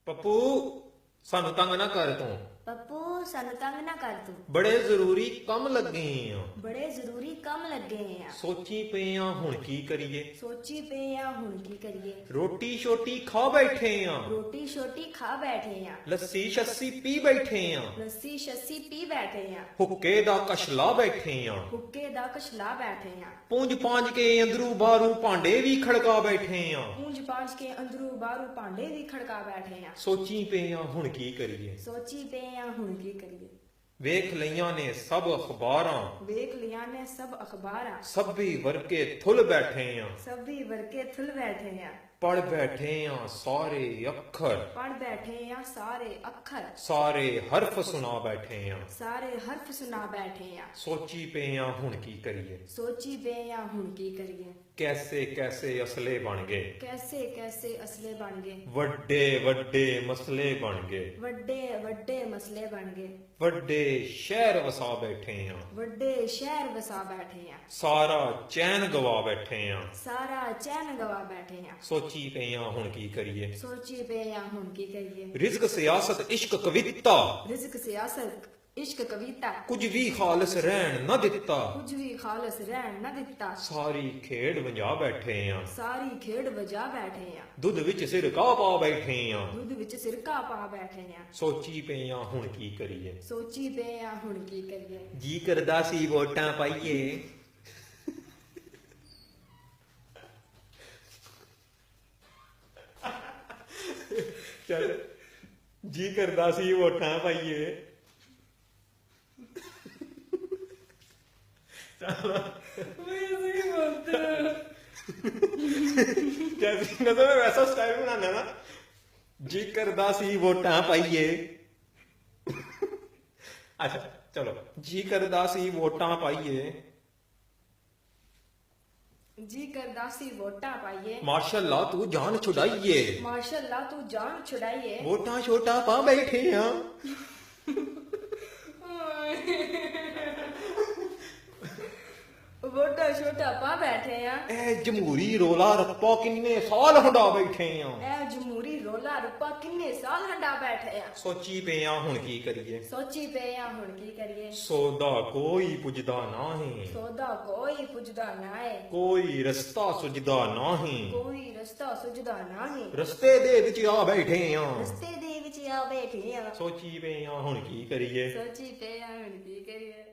ਪੱਪੂ ਸਾਨੂੰ ਤੰਗ ਨਾ ਕਰ ਤੂੰ, ਪੱਪੂ ਸਾਨੂੰ ਤੰਗ ਨਾ ਕਰ ਤੂੰ, ਬੜੇ ਜ਼ਰੂਰੀ ਕੰਮ ਲੱਗੇ ਆ। ਬੜੇ ਜ਼ਰੂਰੀ ਕੰਮ ਲੱਗੇ ਆ। ਸੋਚੀ ਪਏ ਆ ਹੁਣ ਕੀ ਕਰੀਏ, ਸੋਚੀ ਪਏ ਆ ਹੁਣ ਕੀ ਕਰੀਏ। ਰੋਟੀ ਛੋਟੀ ਖਾ ਬੈਠੇ ਆ, ਰੋਟੀ ਛੋਟੀ ਖਾ ਬੈਠੇ ਆ। ਲੱਸੀ ਛੱਸੀ ਪੀ ਬੈਠੇ ਆ, ਲੱਸੀ ਛੱਸੀ ਪੀ ਬੈਠੇ ਆ। ਹੁੱਕੇ ਦਾ ਕਸ਼ਲਾ ਬੈਠੇ ਆ, ਹੁੱਕੇ ਦਾ ਕਸ਼ਲਾ ਬੈਠੇ ਆ। ਪੂੰਝ ਪਾਂਝ ਕੇ ਅੰਦਰੂ ਬਾਹਰੂ ਭਾਂਡੇ ਵੀ ਖੜਕਾ ਬੈਠੇ ਆ। ਪੂੰਝ ਪਾਂਝ ਕੇ ਅੰਦਰੂ ਬਾਹਰੂ ਭਾਂਡੇ ਵੀ ਖੜਕਾ ਬੈਠੇ ਆ। ਸੋਚੀ ਪਏ ਆ ਹੁਣ ਕੀ ਕਰੀਏ, ਸੋਚੀ ਪਏ ਆ ਹੁਣ ਕੀ ਕਰੀਏ। ਵੇਖ ਲਈਆਂ ਨੇ ਸਭ ਅਖਬਾਰਾਂ, ਵੇਖ ਲਿਆ ਨੇ ਸਭ ਅਖਬਾਰਾਂ। ਸਭੀ ਵਰਕੇ ਥੁੱਲ ਬੈਠੇ ਆ, ਸਭੀ ਵਰਕੇ ਥੁੱਲ ਬੈਠੇ ਆ। ਪੜ ਬੈਠੇ ਆ ਸਾਰੇ ਅੱਖਰ, ਪੜ ਬੈਠੇ ਆ ਸਾਰੇ ਅੱਖਰ। ਸਾਰੇ ਹਰਫ ਸੁਣਾ ਬੈਠੇ ਆ। ਸਾਰੇ ਹਰਫ ਸੁਣਾ ਬੈਠੇ ਆ। ਸੋਚੀ ਪਏ ਆ ਹੁਣ ਕੀ ਕਰੀਏ, ਸੋਚੀ ਪਏ ਆ ਹੁਣ ਕੀ ਕਰੀਏ। ਕੈਸੇ ਕੈਸੇ ਅਸਲੇ ਬਣ ਗਏ, ਕੈਸੇ ਕੈਸੇ ਅਸਲੇ ਬਣ ਗਏ। ਵੱਡੇ ਵੱਡੇ ਮਸਲੇ ਬਣ ਗਏ। ਵੱਡੇ ਵੱਡੇ ਮਸਲੇ ਬਣ ਗਏ। ਵੱਡੇ ਸ਼ਹਿਰ ਵਸਾ ਬੈਠੇ ਆ, ਵੱਡੇ ਸ਼ਹਿਰ ਵਸਾ ਬੈਠੇ ਆ। ਸਾਰਾ ਚੈਨ ਗਵਾ ਬੈਠੇ ਆ। ਸਾਰਾ ਚੈਨ ਗਵਾ ਬੈਠੇ ਆ। ਸੋਚੀ ਪਏ ਆ ਹੁਣ ਕੀ ਕਰੀਏ, ਸੋਚੀ ਪਏ ਆ ਹੁਣ ਕੀ ਕਰੀਏ। ਰਿਜ਼ਕ ਸਿਆਸਤ ਇਸ਼ਕ ਕਵਿਤਾ, ਰਿਜ਼ਕ ਸਿਆਸਤ ਇਸ਼ਕ ਕਵਿਤਾ, ਕੁਝ ਵੀ ਖਾਲਸ ਰਹਿਣ ਨਾ ਦਿੱਤਾ। ਕੁਝ ਵੀ ਖਾਲਸ ਰਹਿਣ ਨਾ ਦਿੱਤਾ। ਸਾਰੀ ਖੇਡ ਵਜਾ ਬੈਠੇ ਆ, ਸਾਰੀ ਖੇਡ ਵਜਾ ਬੈਠੇ ਆ। ਦੁੱਧ ਵਿੱਚ ਸਿਰਕਾ ਪਾ ਬੈਠੇ ਆ। ਦੁੱਧ ਵਿੱਚ ਸਿਰਕਾ ਪਾ ਬੈਠੇ ਆ। ਸੋਚੀ ਪਏ ਆ ਹੁਣ ਕੀ ਕਰੀਏ, ਸੋਚੀ ਪਏ ਆ ਹੁਣ ਕੀ ਕਰੀਏ। ਜੀ ਕਰਦਾ ਸੀ ਵੋਟਾਂ ਪਾਈਏ। ਚੱਲ ਜੀ ਕਰਦਾ ਸੀ ਵੋਟਾਂ ਪਾਈਏ। ਜੈਸੀ ਨਾ ਤਾਂ ਵੈਸਾ ਸਟਾਈਲ ਬਣਾਣਾ ਨਾ, ਜੀ ਕਰਦਾ ਸੀ ਵੋਟਾਂ ਪਾਈਏ। ਅੱਛਾ ਚਲੋ, ਜੀ ਕਰਦਾ ਸੀ ਵੋਟਾਂ ਪਾਈਏ। ਜੀ ਕਰਦਾ ਸੀ ਵੋਟਾਂ ਪਾਈਏ। ਮਾਸ਼ਾਅੱਲਾ ਤੂੰ ਜਾਨ ਛੁਡਾਈਏ। ਮਾਸ਼ਾਅੱਲਾ ਤੂੰ ਜਾਨ ਛੁਡਾਈਏ। ਵੋਟਾਂ ਛੋਟਾ ਪਾ ਬੈਠੇ ਆ। ਵੋਟਾਂ ਛੋਟਾ ਪਾ ਬੈਠੇ ਆ। ਇਹ ਜਮਹੂਰੀ ਰੋਲਾ ਰੱਪਾ ਕਿੰਨੇ ਸਾਲ ਹੰਡਾ ਬੈਠੇ ਆ। ਇਹ ਜਮਹੂਰੀ ਰੋਲਾ ਰੱਪਾ ਕਿੰਨੇ ਸਾਲ ਹੰਡਾ ਬੈਠੇ ਆ। ਸੋਚੀ ਪਏ ਆ ਹੁਣ ਕੀ ਕਰੀਏ, ਸੋਚੀ ਪਏ ਆ ਹੁਣ ਕੀ ਕਰੀਏ। ਸੌਦਾ ਕੋਈ ਪੁੱਜਦਾ ਨਾਹੀਂ, ਸੌਦਾ ਕੋਈ ਪੁੱਜਦਾ ਨਾ ਏ। ਕੋਈ ਰਸਤਾ ਸੁਝਦਾ ਨਾਹੀਂ। ਕੋਈ ਰਸਤਾ ਸੁਝਦਾ ਨਹੀਂ। ਰਸਤੇ ਦੇ ਵਿੱਚ ਆ ਬੈਠੇ ਆ। ਰਸਤੇ ਦੇ ਵਿੱਚ ਆ ਬੈਠੇ ਆ। ਸੋਚੀ ਪਏ ਆ ਹੁਣ ਕੀ ਕਰੀਏ। ਸੋਚੀ ਪਏ ਆ ਹੁਣ ਕੀ ਕਰੀਏ।